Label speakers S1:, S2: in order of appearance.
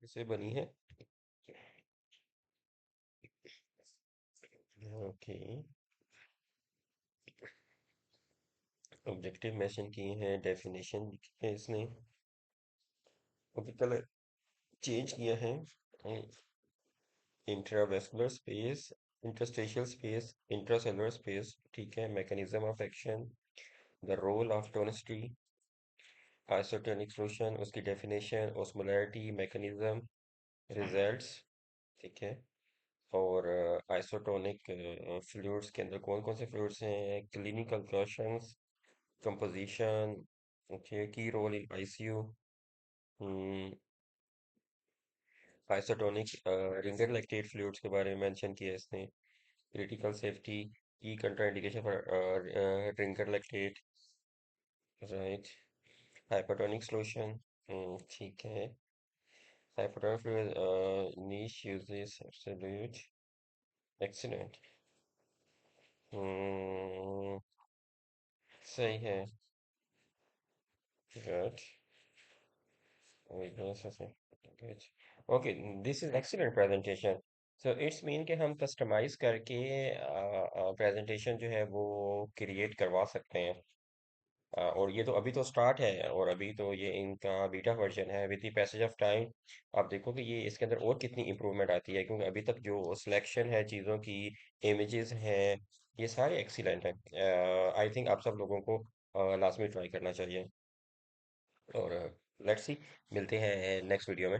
S1: से बनी है। ओके। ऑब्जेक्टिव मेंशन किए हैं, डेफिनेशन है इसने। ओके, कलर चेंज किया है। Intravascular space, interstitial space, intracellular space, ठीक है। Mechanism of action, the role of tonicity, isotonic solution, उसकी डेफिनेशन, ओस्मोलैरिटी, मैकेनिज्म, रिजल्ट्स, ठीक है। और आइसोटोनिक फ्लूइड्स के अंदर कौन कौन से फ्लूइड्स हैं, क्लिनिकल क्वेश्चंस, कंपोजिशन, ओके, की role in ICU, isotonic Ringer lactate fluids के बारे में मेंशन किया है इसने। क्रिटिकल सेफ्टी की contraindication for Ringer lactate, right. Hypertonic solution, ठीक है। Hypertonic fluid niche uses absolute, excellent. सही है। Good. Okay, this is excellent presentation. So it's mean कि हम कस्टमाइज करके प्रेजेंटेशन जो है वो क्रिएट करवा सकते हैं। और ये तो अभी तो स्टार्ट है, और अभी तो ये इनका बीटा वर्जन है। With the passage of time आप देखोगे ये इसके अंदर और कितनी इम्प्रूवमेंट आती है, क्योंकि अभी तक जो सिलेक्शन है चीज़ों की, इमेजेस हैं, ये सारे एक्सीलेंट हैं। आई थिंक आप सब लोगों को लाजमी ट्राई करना चाहिए। और लेट्स सी, मिलते हैं नेक्स्ट वीडियो में।